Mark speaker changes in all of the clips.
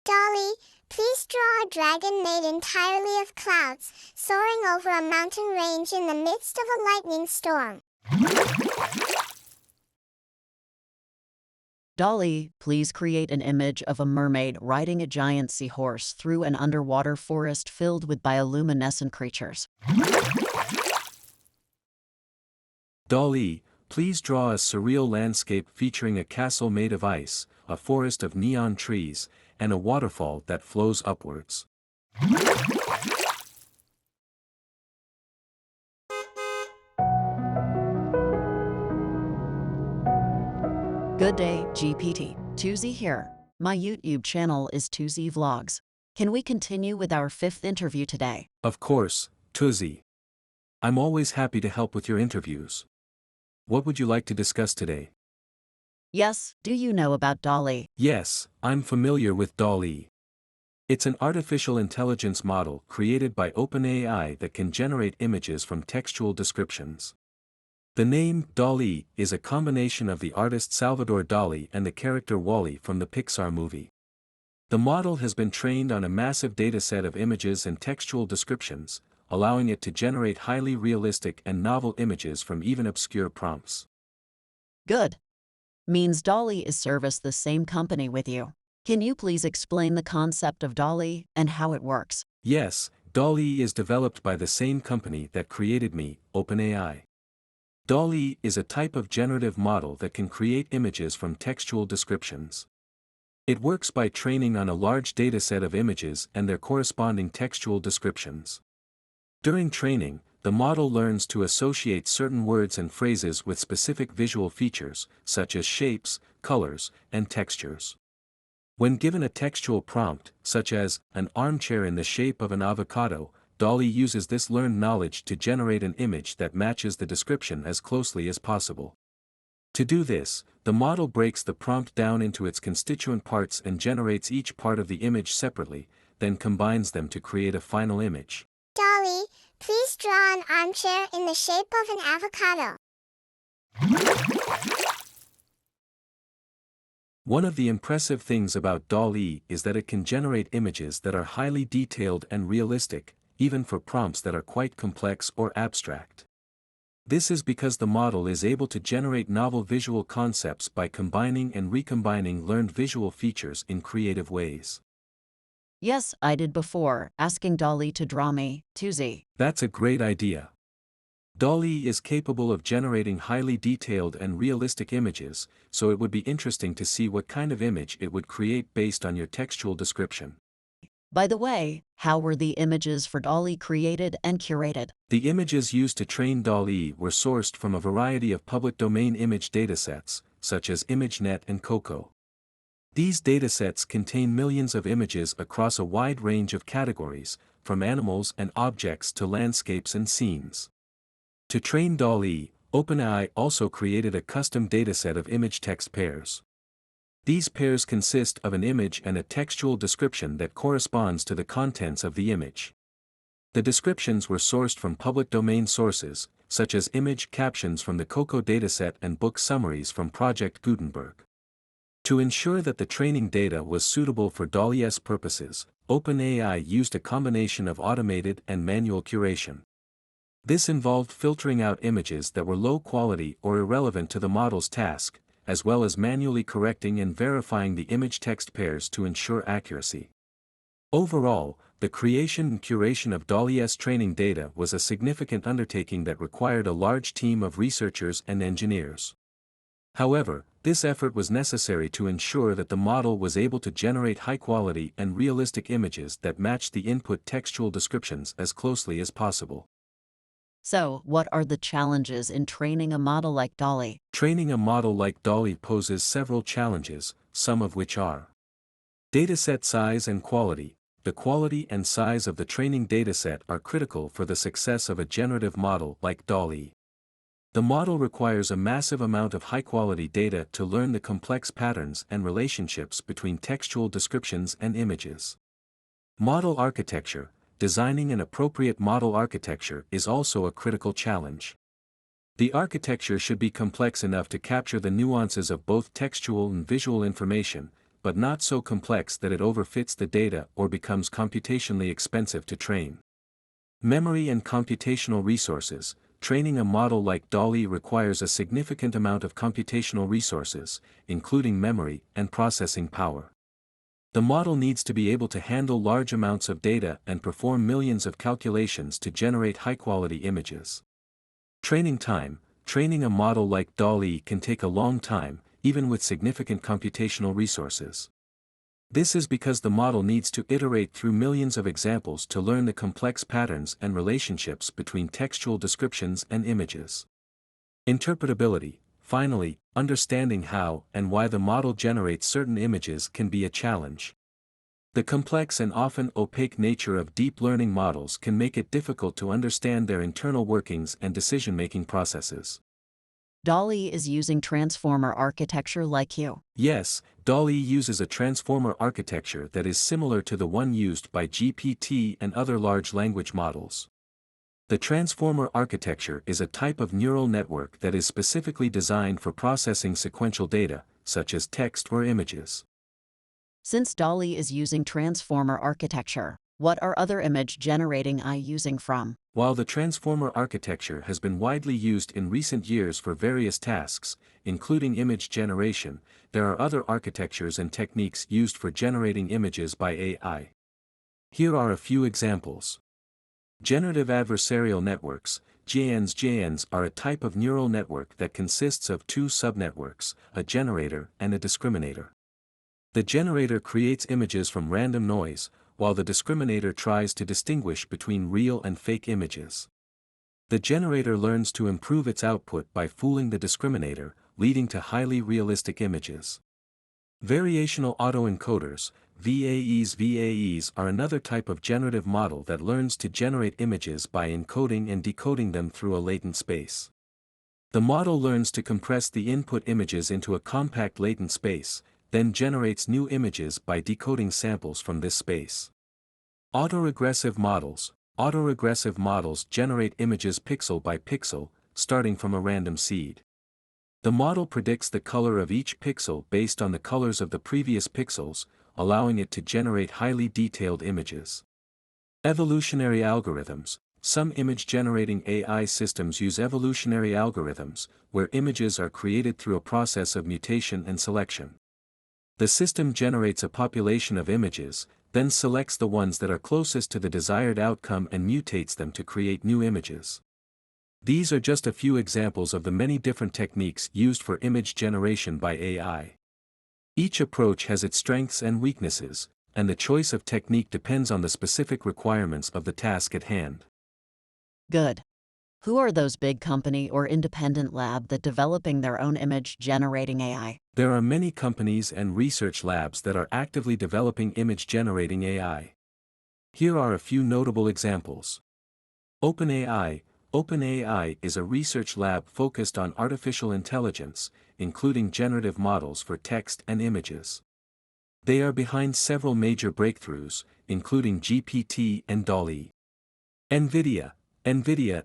Speaker 1: Dolly, please draw a dragon made entirely of clouds, soaring over a mountain range in the midst of a lightning storm.
Speaker 2: Dolly, please create an image of a mermaid riding a giant seahorse through an underwater forest filled with bioluminescent creatures.
Speaker 3: Dall-E, please draw a surreal landscape featuring a castle made of ice, a forest of neon trees, and a waterfall that flows upwards.
Speaker 2: Good day, GPT. Tuzi here. My YouTube channel is Tuzi Vlogs. Can we continue with our 5th interview today?
Speaker 3: Of course, Tuzi. I'm always happy to help with your interviews. What would you like to discuss today?
Speaker 2: Yes, do you know about Dolly?
Speaker 3: Yes, I'm familiar with Dall-E. It's an artificial intelligence model created by OpenAI that can generate images from textual descriptions. The name Dall-E is a combination of the artist Salvador Dali and the character Wall-E from the Pixar movie. The model has been trained on a massive dataset of images and textual descriptions, allowing it to generate highly realistic and novel images from even obscure prompts.
Speaker 2: Good. Means Dolly is service the same company with you. Can you please explain the concept of Dolly and how it works?
Speaker 3: Yes, Dall-E is developed by the same company that created me, OpenAI. Dall-E is a type of generative model that can create images from textual descriptions. It works by training on a large dataset of images and their corresponding textual descriptions. During training, the model learns to associate certain words and phrases with specific visual features, such as shapes, colors, and textures. When given a textual prompt, such as, an armchair in the shape of an avocado, Dall-E uses this learned knowledge to generate an image that matches the description as closely as possible. To do this, the model breaks the prompt down into its constituent parts and generates each part of the image separately, then combines them to create a final image.
Speaker 1: Dolly, please draw an armchair in the shape of an avocado.
Speaker 3: One of the impressive things about Dall-E is that it can generate images that are highly detailed and realistic, even for prompts that are quite complex or abstract. This is because the model is able to generate novel visual concepts by combining and recombining learned visual features in creative ways.
Speaker 2: Yes, I did before, asking Dolly to draw me, Tuzi.
Speaker 3: That's a great idea. Dall-E is capable of generating highly detailed and realistic images, so it would be interesting to see what kind of image it would create based on your textual description.
Speaker 2: By the way, how were the images for Dolly created and curated?
Speaker 3: The images used to train Dall-E were sourced from a variety of public domain image datasets, such as ImageNet and Coco. These datasets contain millions of images across a wide range of categories, from animals and objects to landscapes and scenes. To train Dall-E, OpenAI also created a custom dataset of image-text pairs. These pairs consist of an image and a textual description that corresponds to the contents of the image. The descriptions were sourced from public domain sources, such as image captions from the Coco dataset and book summaries from Project Gutenberg. To ensure that the training data was suitable for Dall-E's purposes, OpenAI used a combination of automated and manual curation. This involved filtering out images that were low quality or irrelevant to the model's task, as well as manually correcting and verifying the image-text pairs to ensure accuracy. Overall, the creation and curation of Dall-E's training data was a significant undertaking that required a large team of researchers and engineers. However, this effort was necessary to ensure that the model was able to generate high-quality and realistic images that matched the input textual descriptions as closely as possible.
Speaker 2: So, what are the challenges in training a model like Dolly?
Speaker 3: Training a model like Dall-E poses several challenges, some of which are dataset size and quality. The quality and size of the training dataset are critical for the success of a generative model like Dall-E. The model requires a massive amount of high-quality data to learn the complex patterns and relationships between textual descriptions and images. Model architecture. Designing an appropriate model architecture is also a critical challenge. The architecture should be complex enough to capture the nuances of both textual and visual information, but not so complex that it overfits the data or becomes computationally expensive to train. Memory and computational resources. Training a model like Dall-E requires a significant amount of computational resources, including memory and processing power. The model needs to be able to handle large amounts of data and perform millions of calculations to generate high-quality images. Training time. Training a model like Dall-E can take a long time, even with significant computational resources. This is because the model needs to iterate through millions of examples to learn the complex patterns and relationships between textual descriptions and images. Interpretability. Finally, understanding how and why the model generates certain images can be a challenge. The complex and often opaque nature of deep learning models can make it difficult to understand their internal workings and decision-making processes.
Speaker 2: Dall-E is using transformer architecture like you.
Speaker 3: Yes, Dall-E uses a transformer architecture that is similar to the one used by GPT and other large language models. The transformer architecture is a type of neural network that is specifically designed for processing sequential data, such as text or images.
Speaker 2: Since Dall-E is using transformer architecture, what are other image generating AI using from?
Speaker 3: While the transformer architecture has been widely used in recent years for various tasks, including image generation, there are other architectures and techniques used for generating images by AI. Here are a few examples. Generative adversarial networks, GANs are a type of neural network that consists of two subnetworks, a generator and a discriminator. The generator creates images from random noise, while the discriminator tries to distinguish between real and fake images. The generator learns to improve its output by fooling the discriminator, leading to highly realistic images. Variational autoencoders, VAEs are another type of generative model that learns to generate images by encoding and decoding them through a latent space. The model learns to compress the input images into a compact latent space, then generates new images by decoding samples from this space. Autoregressive models generate images pixel by pixel, starting from a random seed. The model predicts the color of each pixel based on the colors of the previous pixels, allowing it to generate highly detailed images. Evolutionary algorithms. Some image-generating AI systems use evolutionary algorithms, where images are created through a process of mutation and selection. The system generates a population of images, then selects the ones that are closest to the desired outcome and mutates them to create new images. These are just a few examples of the many different techniques used for image generation by AI. Each approach has its strengths and weaknesses, and the choice of technique depends on the specific requirements of the task at hand.
Speaker 2: Good. Who are those big company or independent lab that developing their own image generating AI?
Speaker 3: There are many companies and research labs that are actively developing image generating AI. Here are a few notable examples. OpenAI is a research lab focused on artificial intelligence, including generative models for text and images. They are behind several major breakthroughs, including GPT and Dall-E. NVIDIA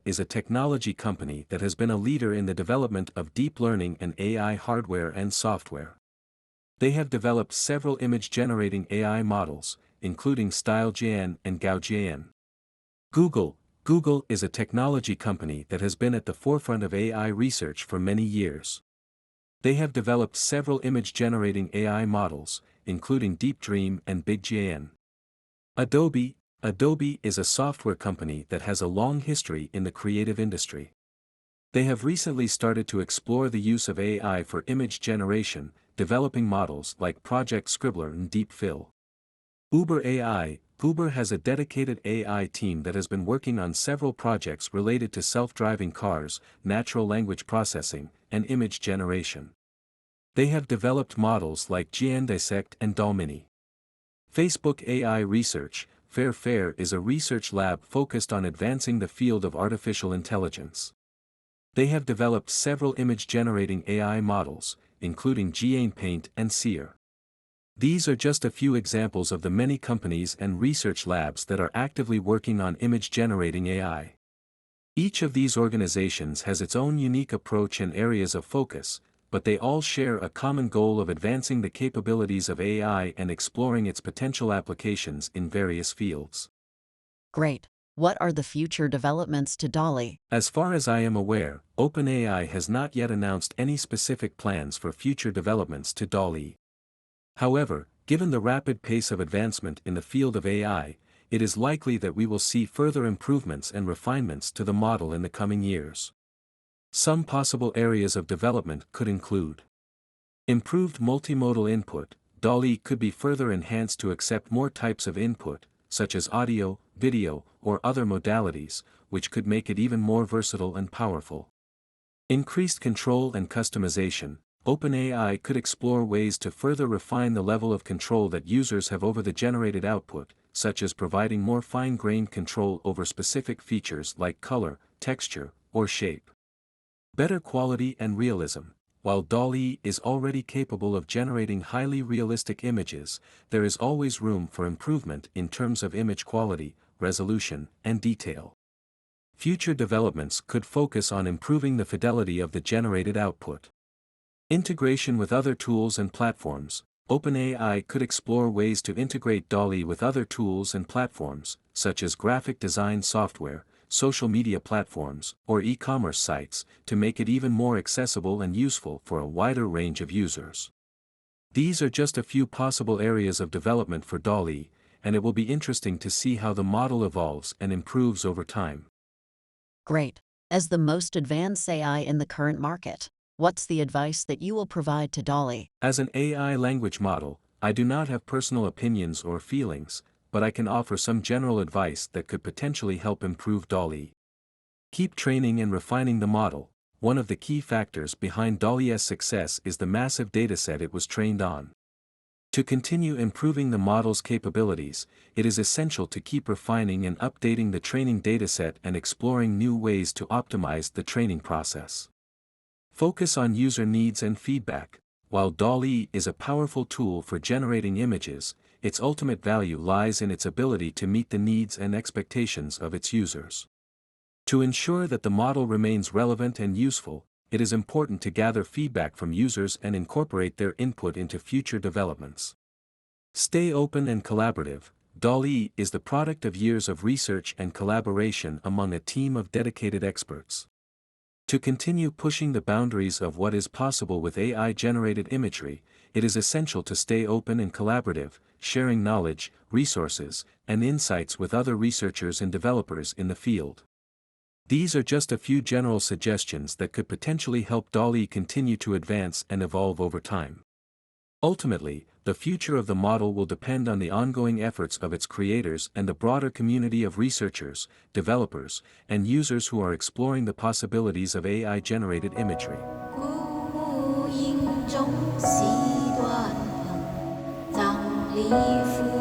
Speaker 3: is a technology company that has been a leader in the development of deep learning and AI hardware and software. They have developed several image-generating AI models, including StyleGAN and GAUGAN. Google is a technology company that has been at the forefront of AI research for many years. They have developed several image-generating AI models, including DeepDream and BigGAN. Adobe is a software company that has a long history in the creative industry. They have recently started to explore the use of AI for image generation, developing models like Project Scribbler and DeepFill. Uber has a dedicated AI team that has been working on several projects related to self-driving cars, natural language processing, and image generation. They have developed models like GANDissect and Dall-Mini. Facebook AI Research, FAIR is a research lab focused on advancing the field of artificial intelligence. They have developed several image-generating AI models, including GANPaint and Seer. These are just a few examples of the many companies and research labs that are actively working on image-generating AI. Each of these organizations has its own unique approach and areas of focus, but they all share a common goal of advancing the capabilities of AI and exploring its potential applications in various fields.
Speaker 2: Great. What are the future developments to Dall?
Speaker 3: As far as I am aware, OpenAI has not yet announced any specific plans for future developments to Dall. However, given the rapid pace of advancement in the field of AI, it is likely that we will see further improvements and refinements to the model in the coming years. Some possible areas of development could include improved multimodal input. Dall could be further enhanced to accept more types of input, such as audio, video, or other modalities, which could make it even more versatile and powerful. Increased control and customization. OpenAI could explore ways to further refine the level of control that users have over the generated output, such as providing more fine-grained control over specific features like color, texture, or shape. Better quality and realism. While Dall is already capable of generating highly realistic images, there is always room for improvement in terms of image quality, resolution, and detail. Future developments could focus on improving the fidelity of the generated output. Integration with other tools and platforms. OpenAI could explore ways to integrate Dall with other tools and platforms, such as graphic design software, social media platforms, or e-commerce sites, to make it even more accessible and useful for a wider range of users. These are just a few possible areas of development for Dall, and it will be interesting to see how the model evolves and improves over time.
Speaker 2: Great. As the most advanced AI in the current market, what's the advice that you will provide to Dall?
Speaker 3: As an AI language model, I do not have personal opinions or feelings, but I can offer some general advice that could potentially help improve Dall. Keep training and refining the model. One of the key factors behind Dall's success is the massive dataset it was trained on. To continue improving the model's capabilities, it is essential to keep refining and updating the training dataset and exploring new ways to optimize the training process. Focus on user needs and feedback. While Dall is a powerful tool for generating images, its ultimate value lies in its ability to meet the needs and expectations of its users. To ensure that the model remains relevant and useful, it is important to gather feedback from users and incorporate their input into future developments. Stay open and collaborative. Dall is the product of years of research and collaboration among a team of dedicated experts. To continue pushing the boundaries of what is possible with AI-generated imagery, it is essential to stay open and collaborative, sharing knowledge, resources, and insights with other researchers and developers in the field. These are just a few general suggestions that could potentially help Dall continue to advance and evolve over time. Ultimately, the future of the model will depend on the ongoing efforts of its creators and the broader community of researchers, developers, and users who are exploring the possibilities of AI-generated imagery.
Speaker 4: 故营中西断横，葬礼服